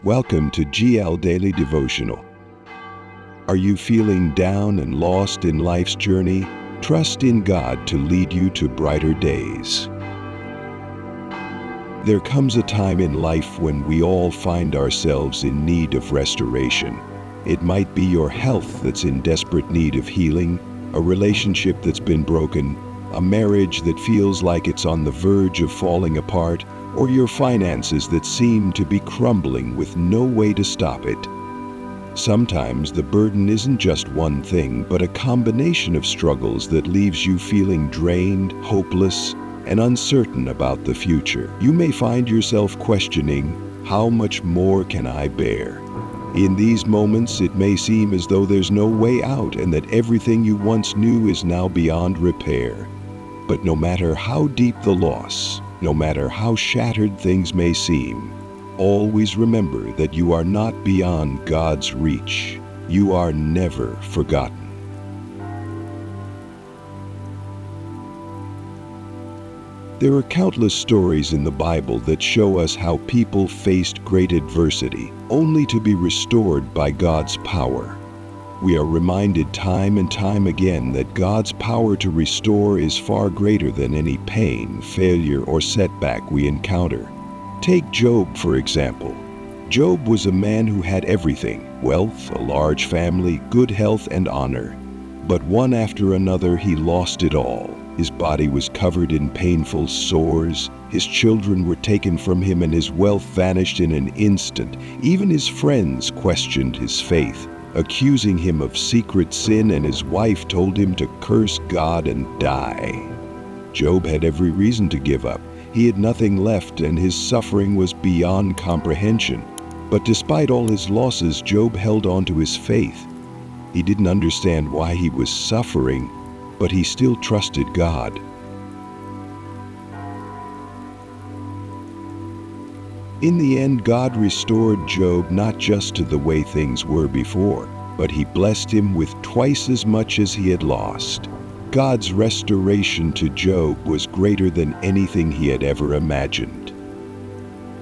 Welcome to GL Daily Devotional. Are you feeling down and lost in life's journey? Trust in God to lead you to brighter days. There comes a time in life when we all find ourselves in need of restoration. It might be your health that's in desperate need of healing, a relationship that's been broken, a marriage that feels like it's on the verge of falling apart, or your finances that seem to be crumbling with no way to stop it. Sometimes the burden isn't just one thing, but a combination of struggles that leaves you feeling drained, hopeless, and uncertain about the future. You may find yourself questioning, how much more can I bear? In these moments, it may seem as though there's no way out and that everything you once knew is now beyond repair. But no matter how deep the loss, no matter how shattered things may seem, always remember that you are not beyond God's reach. You are never forgotten. There are countless stories in the Bible that show us how people faced great adversity, only to be restored by God's power. We are reminded time and time again that God's power to restore is far greater than any pain, failure, or setback we encounter. Take Job, for example. Job was a man who had everything: wealth, a large family, good health, and honor. But one after another, he lost it all. His body was covered in painful sores, his children were taken from him, and his wealth vanished in an instant. Even his friends questioned his faith, accusing him of secret sin, and his wife told him to curse God and die. Job had every reason to give up. He had nothing left, and his suffering was beyond comprehension. But despite all his losses, Job held on to his faith. He didn't understand why he was suffering, but he still trusted God. In the end, God restored Job not just to the way things were before, but he blessed him with twice as much as he had lost. God's restoration to Job was greater than anything he had ever imagined.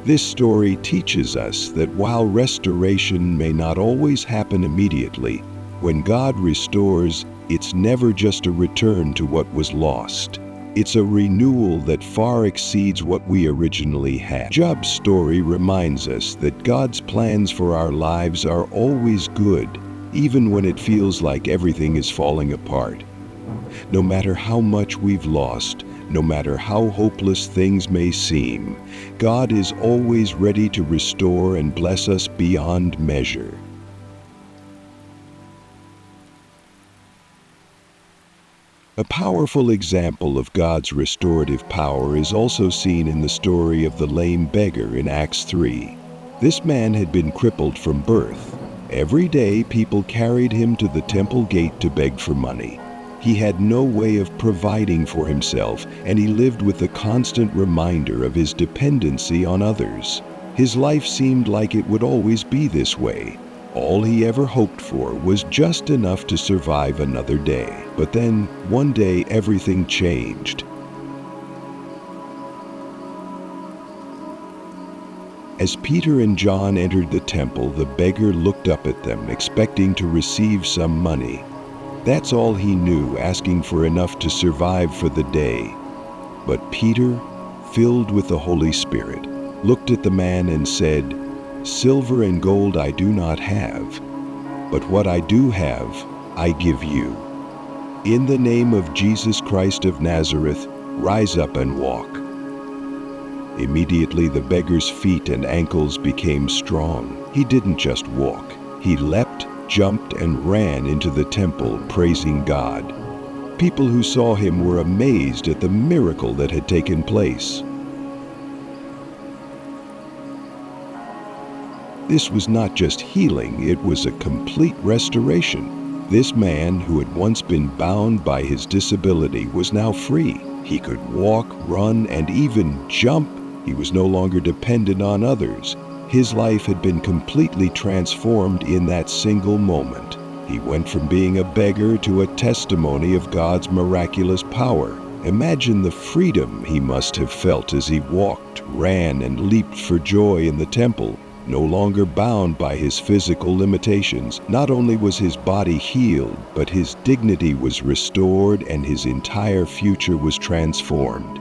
This story teaches us that while restoration may not always happen immediately, when God restores, it's never just a return to what was lost. It's a renewal that far exceeds what we originally had. Job's story reminds us that God's plans for our lives are always good, even when it feels like everything is falling apart. No matter how much we've lost, no matter how hopeless things may seem, God is always ready to restore and bless us beyond measure. A powerful example of God's restorative power is also seen in the story of the lame beggar in Acts 3. This man had been crippled from birth. Every day, people carried him to the temple gate to beg for money. He had no way of providing for himself, and he lived with the constant reminder of his dependency on others. His life seemed like it would always be this way. All he ever hoped for was just enough to survive another day. But then, one day, everything changed. As Peter and John entered the temple, the beggar looked up at them, expecting to receive some money. That's all he knew, asking for enough to survive for the day. But Peter, filled with the Holy Spirit, looked at the man and said, "Silver and gold I do not have, but what I do have, I give you. In the name of Jesus Christ of Nazareth, rise up and walk." Immediately the beggar's feet and ankles became strong. He didn't just walk. He leapt, jumped, and ran into the temple, praising God. People who saw him were amazed at the miracle that had taken place. This was not just healing, it was a complete restoration. This man, who had once been bound by his disability, was now free. He could walk, run, and even jump. He was no longer dependent on others. His life had been completely transformed in that single moment. He went from being a beggar to a testimony of God's miraculous power. Imagine the freedom he must have felt as he walked, ran, and leaped for joy in the temple. no longer bound by his physical limitations. Not only was his body healed, but his dignity was restored and his entire future was transformed.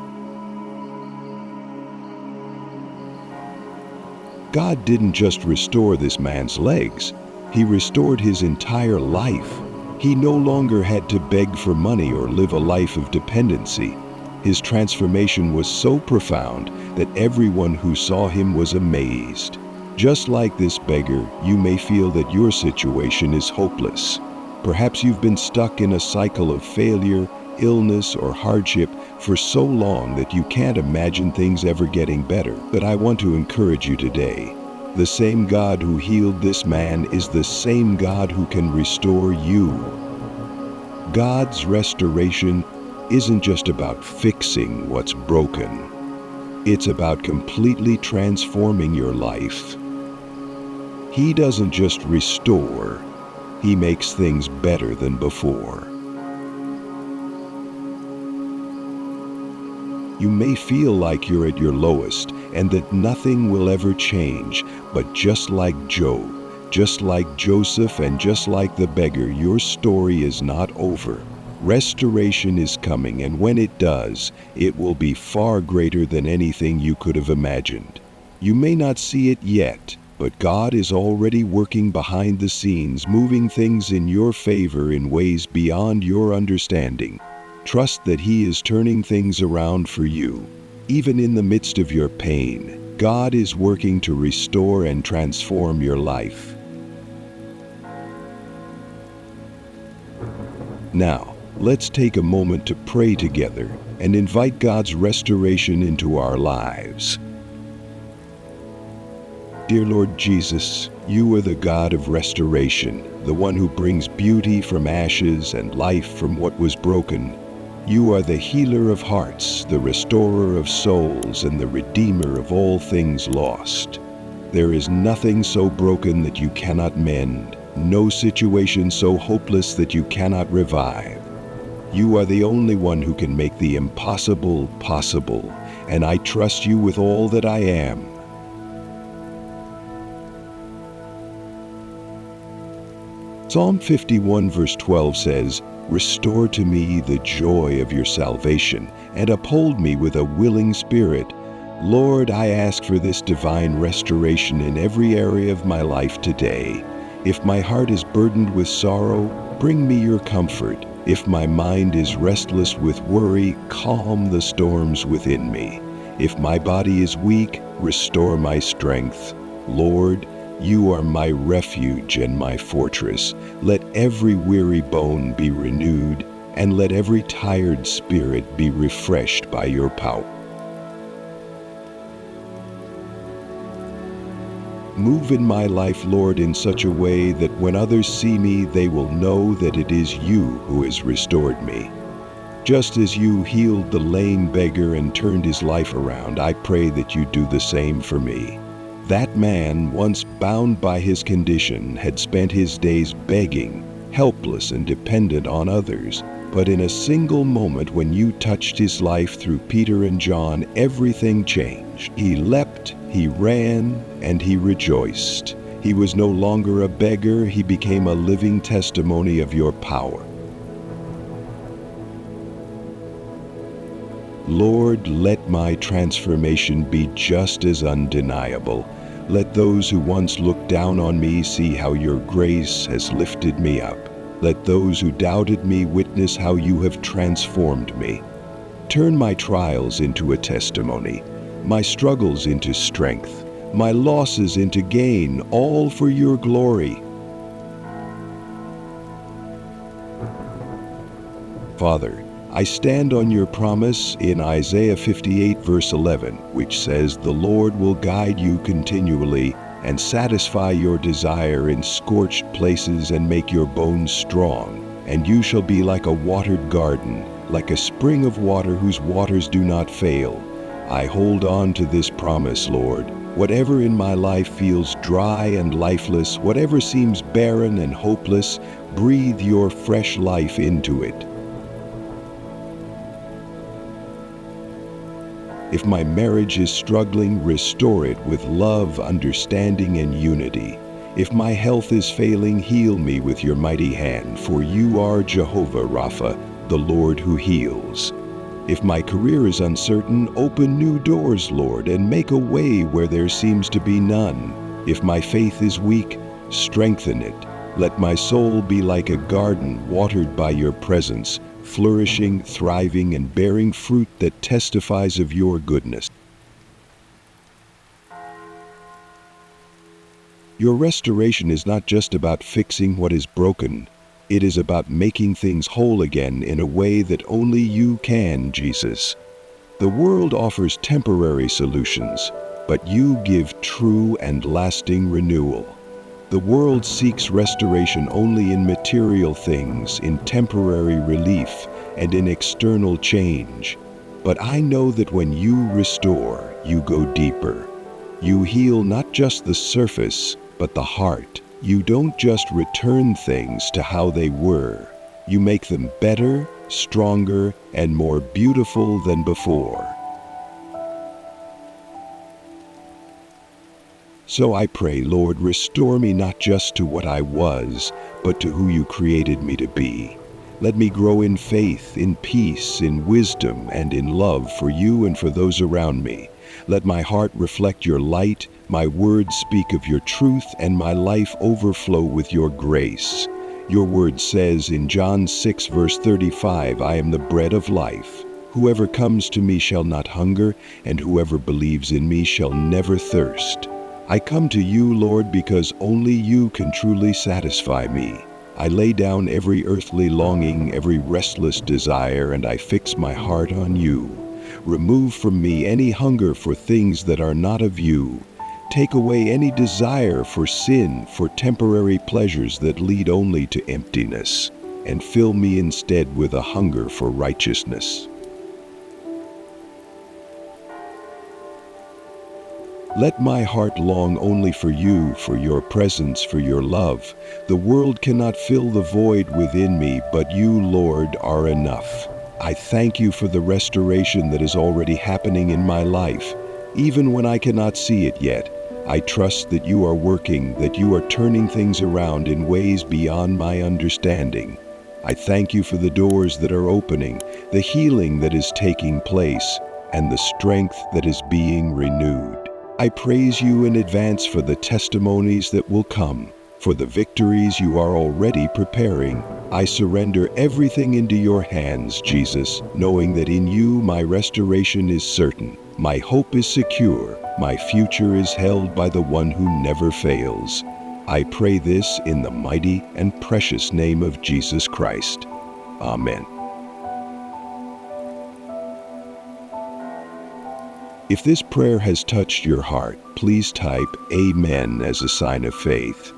God didn't just restore this man's legs, he restored his entire life. He no longer had to beg for money or live a life of dependency. His transformation was so profound that everyone who saw him was amazed. Just like this beggar, you may feel that your situation is hopeless. Perhaps you've been stuck in a cycle of failure, illness, or hardship for so long that you can't imagine things ever getting better. But I want to encourage you today. The same God who healed this man is the same God who can restore you. God's restoration isn't just about fixing what's broken. It's about completely transforming your life. He doesn't just restore, he makes things better than before. You may feel like you're at your lowest and that nothing will ever change, but just like Job, just like Joseph, and just like the beggar, your story is not over. Restoration is coming, and when it does, it will be far greater than anything you could have imagined. You may not see it yet, but God is already working behind the scenes, moving things in your favor in ways beyond your understanding. Trust that He is turning things around for you. Even in the midst of your pain, God is working to restore and transform your life. Now, let's take a moment to pray together and invite God's restoration into our lives. Dear Lord Jesus, you are the God of restoration, the one who brings beauty from ashes and life from what was broken. You are the healer of hearts, the restorer of souls, and the redeemer of all things lost. There is nothing so broken that you cannot mend, no situation so hopeless that you cannot revive. You are the only one who can make the impossible possible, and I trust you with all that I am. Psalm 51 verse 12 says, "Restore to me the joy of your salvation, and uphold me with a willing spirit." Lord, I ask for this divine restoration in every area of my life today. If my heart is burdened with sorrow, bring me your comfort. If my mind is restless with worry, calm the storms within me. If my body is weak, restore my strength. Lord, you are my refuge and my fortress. Let every weary bone be renewed, and let every tired spirit be refreshed by your power. Move in my life, Lord, in such a way that when others see me, they will know that it is you who has restored me. Just as you healed the lame beggar and turned his life around, I pray that you do the same for me. That man, once bound by his condition, had spent his days begging, helpless and dependent on others. But in a single moment, when you touched his life through Peter and John, everything changed. He leapt, he ran, and he rejoiced. He was no longer a beggar, he became a living testimony of your power. Lord, let my transformation be just as undeniable. Let those who once looked down on me see how your grace has lifted me up. Let those who doubted me witness how you have transformed me. Turn my trials into a testimony, my struggles into strength, my losses into gain, all for your glory. Father, I stand on your promise in Isaiah 58 verse 11, which says, "The Lord will guide you continually and satisfy your desire in scorched places and make your bones strong. And you shall be like a watered garden, like a spring of water whose waters do not fail." I hold on to this promise, Lord. Whatever in my life feels dry and lifeless, whatever seems barren and hopeless, breathe your fresh life into it. If my marriage is struggling, restore it with love, understanding, and unity. If my health is failing, heal me with your mighty hand, for you are Jehovah Rapha, the Lord who heals. If my career is uncertain, open new doors, Lord, and make a way where there seems to be none. If my faith is weak, strengthen it. Let my soul be like a garden watered by your presence, flourishing, thriving, and bearing fruit that testifies of your goodness. Your restoration is not just about fixing what is broken. It is about making things whole again in a way that only you can, Jesus. The world offers temporary solutions, but you give true and lasting renewal. The world seeks restoration only in material things, in temporary relief, and in external change. But I know that when you restore, you go deeper. You heal not just the surface, but the heart. You don't just return things to how they were. You make them better, stronger, and more beautiful than before. So I pray, Lord, restore me not just to what I was, but to who you created me to be. Let me grow in faith, in peace, in wisdom, and in love for you and for those around me. Let my heart reflect your light, my words speak of your truth, and my life overflow with your grace. Your word says in John 6, verse 35, I am the bread of life. Whoever comes to me shall not hunger, and whoever believes in me shall never thirst. I come to you, Lord, because only you can truly satisfy me. I lay down every earthly longing, every restless desire, and I fix my heart on you. Remove from me any hunger for things that are not of you. Take away any desire for sin, for temporary pleasures that lead only to emptiness, and fill me instead with a hunger for righteousness. Let my heart long only for you, for your presence, for your love. The world cannot fill the void within me, but you, Lord, are enough. I thank you for the restoration that is already happening in my life. Even when I cannot see it yet, I trust that you are working, that you are turning things around in ways beyond my understanding. I thank you for the doors that are opening, the healing that is taking place, and the strength that is being renewed. I praise you in advance for the testimonies that will come, for the victories you are already preparing. I surrender everything into your hands, Jesus, knowing that in you my restoration is certain, my hope is secure, my future is held by the one who never fails. I pray this in the mighty and precious name of Jesus Christ. Amen. If this prayer has touched your heart, please type Amen as a sign of faith.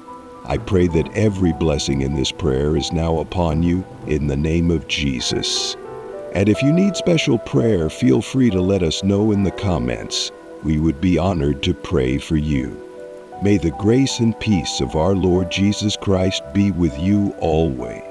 I pray that every blessing in this prayer is now upon you in the name of Jesus. And if you need special prayer, feel free to let us know in the comments. We would be honored to pray for you. May the grace and peace of our Lord Jesus Christ be with you always.